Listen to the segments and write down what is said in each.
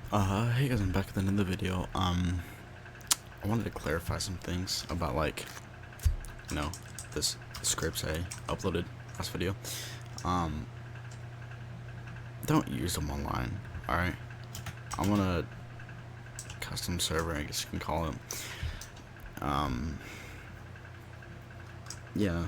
Hey guys, I'm back with another video. I wanted to clarify some things about, like, you know, this scripts I uploaded last video. Don't use them online, alright? I'm on a custom server, I guess you can call it. Yeah,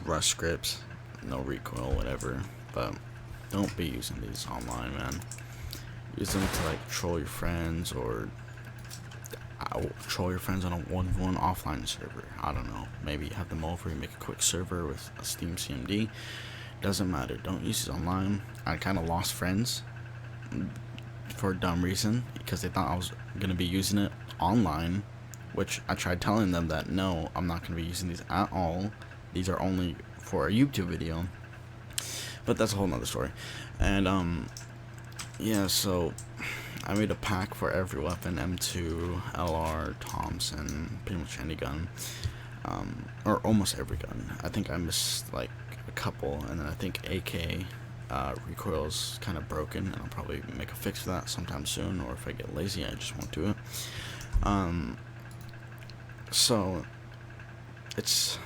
Rust scripts, no recoil, whatever, but don't be using these online, man. Use them to, like, troll your friends, or troll your friends on a 1v1 offline server. I don't know, maybe have them over, you make a quick server with a Steam CMD. Doesn't matter, don't use it online. I kind of lost friends for a dumb reason, because they thought I was going to be using it online, which I tried telling them that no, I'm not going to be using these at all. These are only for a YouTube video, but that's a whole nother story. And yeah, so I made a pack for every weapon: M2, LR, Thompson, pretty much any gun, or almost every gun. I think I missed like a couple, and then I think AK recoil's kind of broken, and I'll probably make a fix for that sometime soon, or if I get lazy I just won't do it. So it's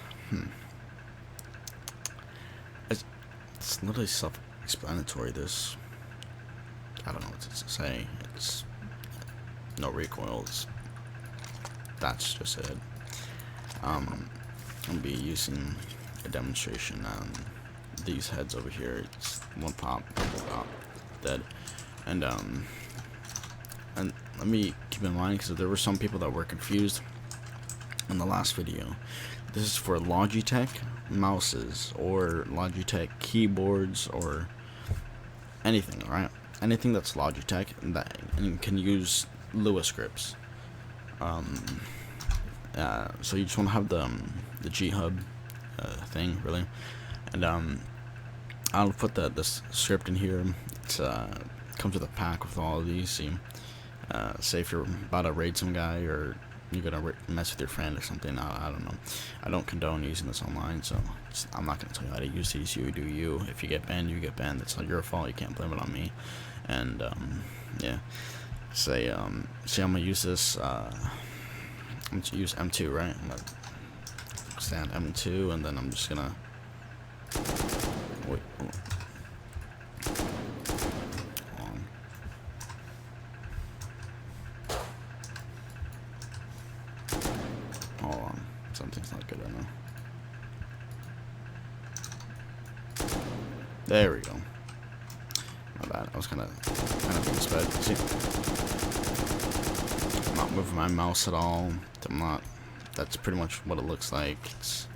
it's literally self-explanatory. This, I don't know what to say. It's no recoils. That's just it. I'm gonna be using a demonstration on these heads over here. It's one pop, double pop, dead. And let me keep in mind, because there were some people that were confused in the last video. This is for Logitech mouses or Logitech keyboards or anything, right? Anything that's Logitech that and can use Lua scripts. So you just want to have the G Hub thing, really, and I'll put this script in here. It's comes with a pack with all of these. See, say if you're about to raid some guy, or you're gonna mess with your friend or something. I don't know. I don't condone using this online, so I'm not gonna tell you how to use these. You do you. If you get banned, you get banned. That's not your fault. You can't blame it on me. And yeah, say I'm gonna use this. I'm gonna use M2, right? I'm gonna stand M2, and then I'm just gonna wait. Hold on. Something's not good right now. There we go. My bad. I was kind of being sped. See, I'm not moving my mouse at all. I'm not. That's pretty much what it looks like. It's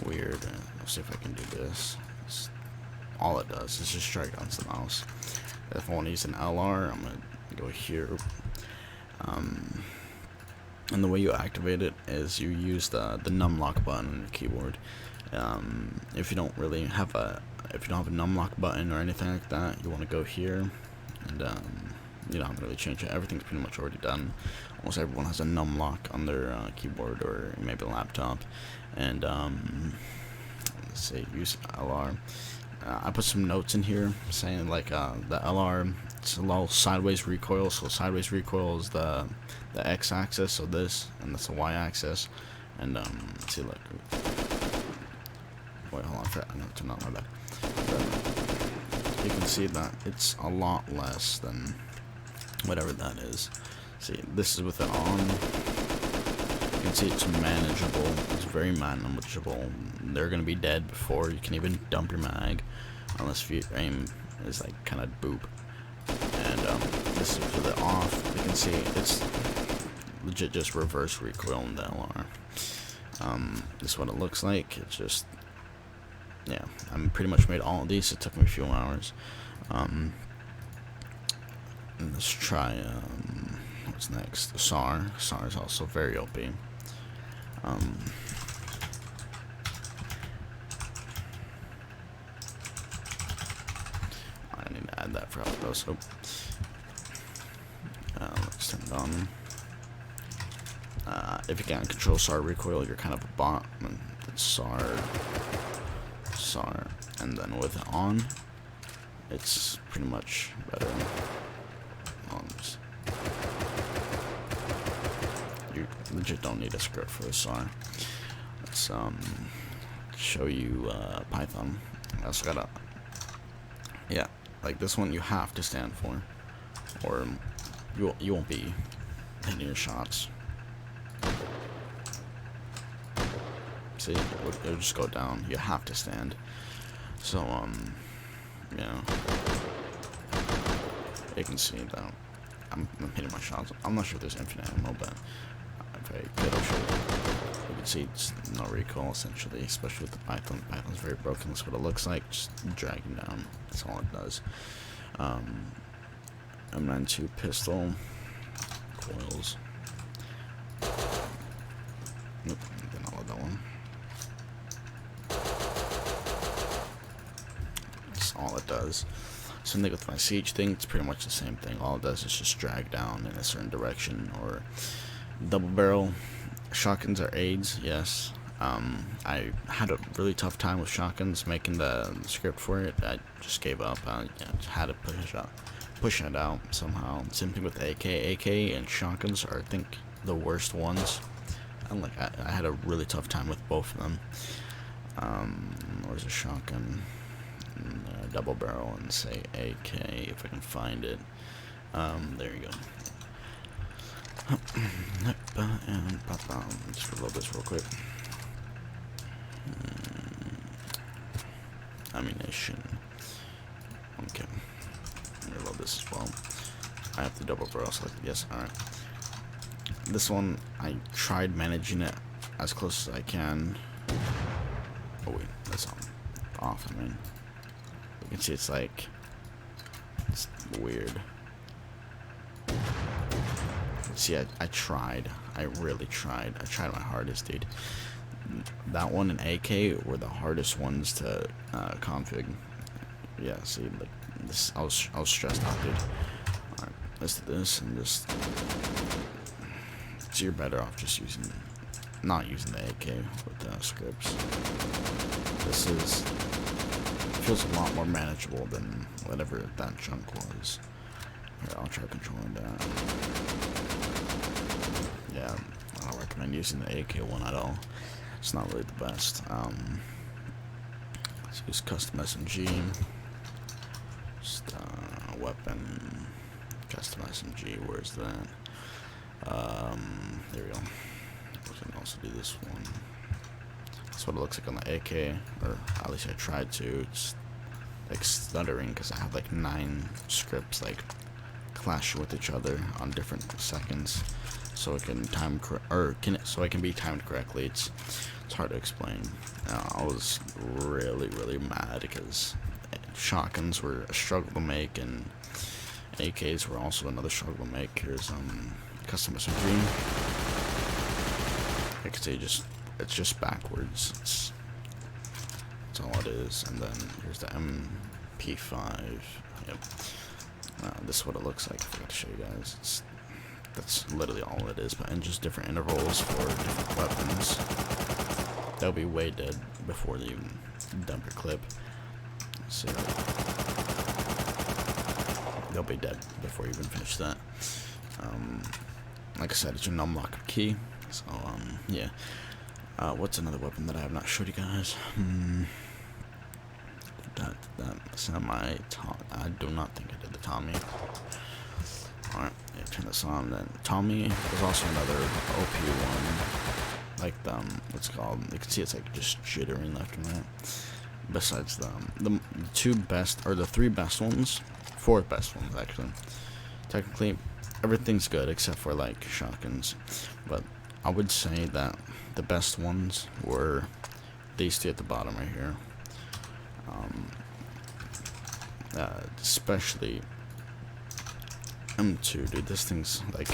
weird. Let's see if I can do this. All it does is just drag down the mouse. If I want to use an LR, I'm gonna go here. And the way you activate it is you use the num lock button on your keyboard. If you don't really have a num lock button or anything like that, you want to go here, and you don't have to really change it. Everything's pretty much already done. Almost everyone has a num lock on their keyboard, or maybe a laptop. And let's say use LR. I put some notes in here saying, like, the LR, it's a little sideways recoil. So sideways recoil is the x-axis, so this, and that's the y-axis. And let's see, look. Wait, hold on, I know to not my bad. But you can see that it's a lot less than whatever that is. See, this is with it on. You can see it's manageable. It's very manageable. They're gonna be dead before you can even dump your mag, unless your aim is like kind of boop. And this is with it off. You can see it's legit just reverse recoil in the LR. This is what it looks like. It's just, yeah, I pretty much made all of these. It took me a few hours. Let's try what's next. SAR. SAR is also very OP. I need to add that for outpost. So let's turn it on. If you can't control SAR recoil, you're kind of a bot. And it's SAR, and then with it on, it's pretty much better. you legit don't need a script for this. Sorry. Let's show you Python. I also gotta, yeah, like this one you have to stand for, or you won't be hitting your shots. See, it'll just go down. You have to stand. So yeah, you can see that I'm hitting my shots. I'm not sure if there's infinite ammo, but if I could, I'll show you. You can see it's no recoil essentially, especially with the Python. Python's very broken. That's what it looks like. Just dragging down. That's all it does. M92 pistol coils. Nope, did not love that one. That's all it does. Same thing with my siege thing. It's pretty much the same thing. All it does is just drag down in a certain direction. Or double barrel shotguns are aids. Yes. I had a really tough time with shotguns making the script for it. I just gave up. I just had to push it out somehow. Same thing with AK and shotguns are, I think, the worst ones. And like I had a really tough time with both of them. Where's a shotgun? Double barrel and say AK if I can find it. There you go. Just reload this real quick. Ammunition. Okay. Reload this as well. I have the double barrel selected. Yes. All right. This one I tried managing it as close as I can. Oh wait, that's off. I mean, you can see it's like it's weird. See, I tried. I really tried. I tried my hardest, dude. That one and AK were the hardest ones to config. Yeah, see, like this, I was stressed out, dude. Alright, let's do this and just. So you're better off just not using the AK with the scripts. This feels a lot more manageable than whatever that junk was. Here, I'll try controlling that. Yeah, I don't recommend using the AK one at all. It's not really the best. Let's use custom SMG. Just weapon, custom SMG. Where's that? There we go. We can also do this one. That's what it looks like on the AK, or at least I tried to. It's like stuttering because I have like 9 scripts like clash with each other on different seconds, so it can so I can be timed correctly. It's hard to explain. I was really mad because shotguns were a struggle to make, and AKs were also another struggle to make. Here's custom SMG. I could say it's just backwards. That's all it is. And then here's the MP5. Yep. This is what it looks like. I forgot to show you guys. That's literally all it is, but in just different intervals for different weapons. They'll be way dead before they even dump your clip. So they'll be dead before you even finish that. Like I said, it's an unlock key. So yeah. What's another weapon that I have not showed you guys? That I do not think I did the Tommy. Alright, yeah, turn this on. Then Tommy is also another OP one. Like what's it called? You can see it's like just jittering left and right. Besides the 2 best, or the 3 best ones, 4 best ones actually. Technically, everything's good except for like shotguns. But I would say that the best ones were these 2 at the bottom right here. Especially M2, dude. This thing's like,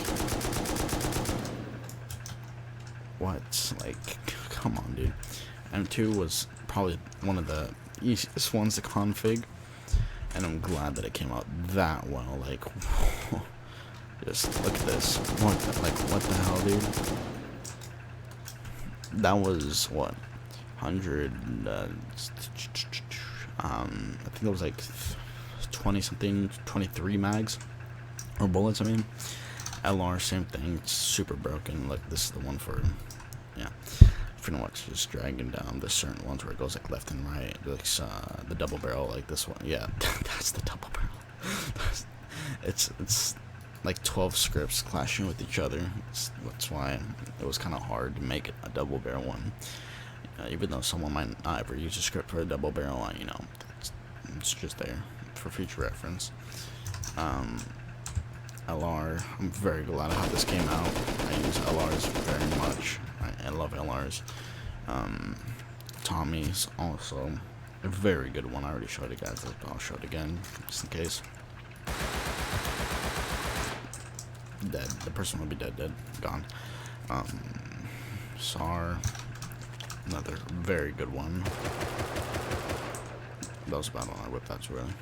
what? Like, come on, dude. M2 was probably one of the easiest ones to config, and I'm glad that it came out that well. Like, just look at this. What the hell, dude? That was what, 100. I think it was like 20 something, 23 mags or bullets. I mean, LR, same thing. It's super broken. Like this is the one for, yeah. Pretty much just dragging down the certain ones where it goes like left and right. Like the double barrel, like this one. Yeah, that's the double barrel. it's like 12 scripts clashing with each other. That's why it was kind of hard to make it a double barrel one. Even though someone might not ever use a script for a double barrel, you know, it's just there for future reference. LR, I'm very glad how this came out. I use LRs very much. I love LRs. Tommy's also a very good one. I already showed it, guys. I'll show it again just in case. Dead. The person will be dead. Gone. SAR, another very good one. That was about all I whipped. That's really.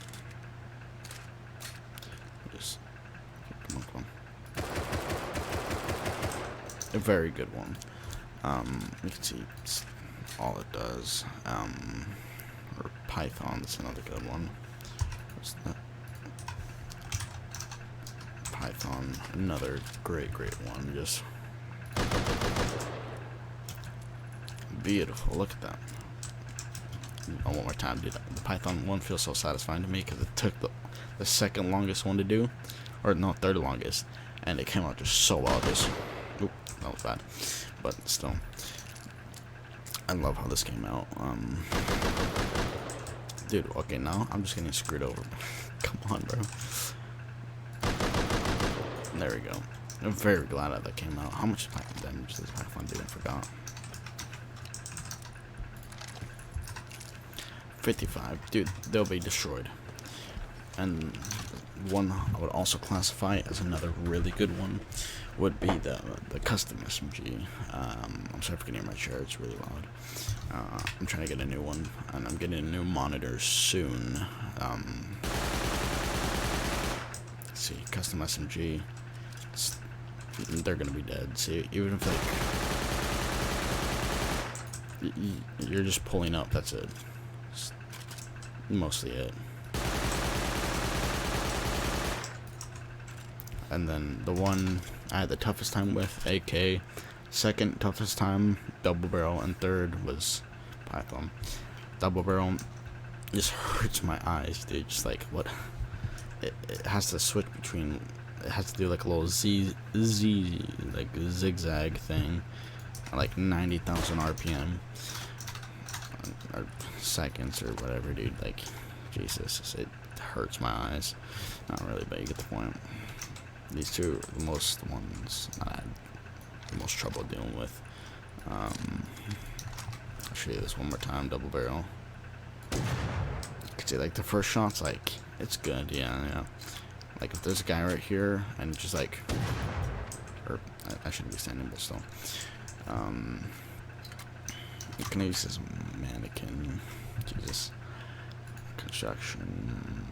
Just come on. A very good one. You can see it's all it does. Or Python, that's another good one. What's that? Python, another great one. Just beautiful. Look at that. One more time, dude. The Python one feels so satisfying to me because it took the second longest one to do, or no, third longest, and it came out just so well. Just, oop, that was bad, but still, I love how this came out. Dude, okay, now I'm just getting screwed over. Come on, bro. There we go. I'm very glad that came out. How much damage does Python do? I forgot. 55. Dude, they'll be destroyed. And one I would also classify as another really good one would be the custom SMG. I'm sorry if you can hear my chair, it's really loud. I'm trying to get a new one, and I'm getting a new monitor soon. Let's see, custom SMG. They're gonna be dead. See, even if like you're just pulling up, that's it. That's mostly it. And then the one I had the toughest time with, AK. Second toughest time, double barrel, and third was Python. Double barrel just hurts my eyes, dude. Just like what it has to switch between. It has to do like a little like zigzag thing, like 90,000 RPM or seconds or whatever, dude. Like, Jesus, it hurts my eyes. Not really, but you get the point. These two are the most ones I had the most trouble dealing with. I'll show you this one more time. Double barrel. You can see like the first shot's like it's good, yeah. Like if there's a guy right here and just like, or I shouldn't be standing, but still. You can use this mannequin. Jesus. Construction.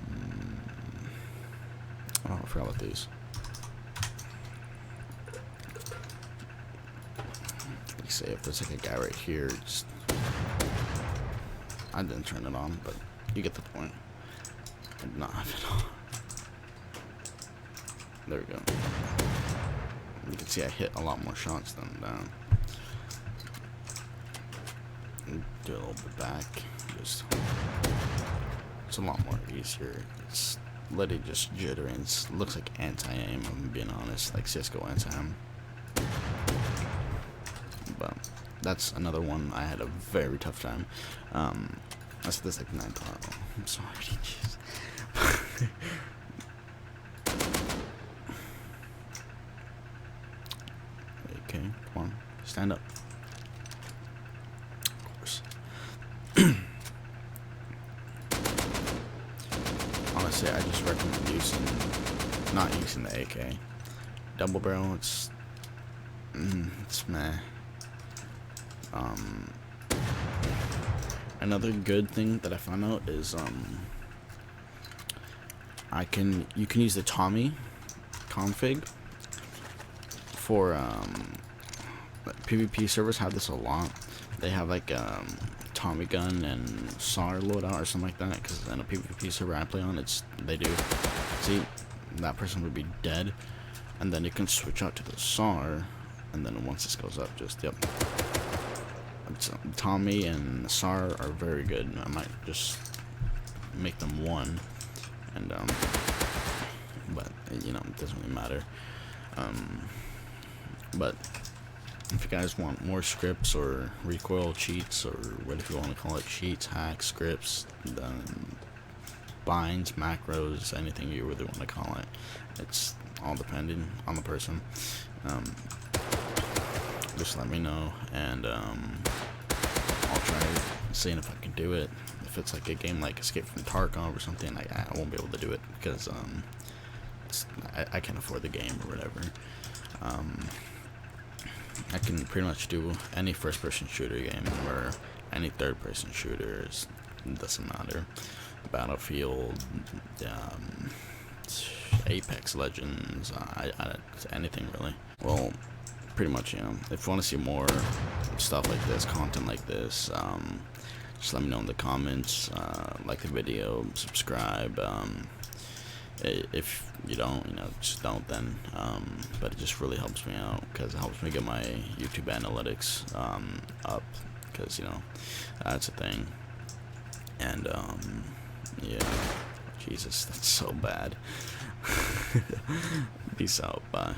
Oh, I forgot about these. Like say if there's like a guy right here, just I didn't turn it on, but you get the point. I did not have it on. There we go. You can see I hit a lot more shots than down. Do a little bit back. Just it's a lot more easier. It's literally just jittering. It looks like anti-aim, I'm being honest, like Cisco anti-aim. But that's another one I had a very tough time. I said this like 9 times. Oh, I'm sorry. Jeez. Okay, come on, stand up. Of course. Honestly, I just recommend not using the AK. Double barrel, it's meh. Another good thing that I found out is you can use the Tommy config for PvP servers have this a lot. They have like Tommy gun and SAR loadout or something like that, because in a PvP server I play on, they do. See, that person would be dead. and then you can switch out to the SAR, and then once this goes up, just yep. Tommy and SAR are very good. I might just make them one, and but you know, it doesn't really matter. But if you guys want more scripts or recoil cheats, or whatever you want to call it, cheats, hacks, scripts, binds, macros, anything you really want to call it, it's all depending on the person. Just let me know, and I'll try seeing if I can do it. If it's like a game like Escape from Tarkov or something, I won't be able to do it because I can't afford the game or whatever. I can pretty much do any first-person shooter game or any third-person shooters. It doesn't matter. Battlefield, Apex Legends, anything really. Well, pretty much, you know, if you want to see more stuff like this, content like this, just let me know in the comments. Like the video, subscribe. If you don't, you know, just don't then. But it just really helps me out because it helps me get my YouTube analytics up, because you know that's a thing. And yeah, Jesus, that's so bad. Peace out, bye.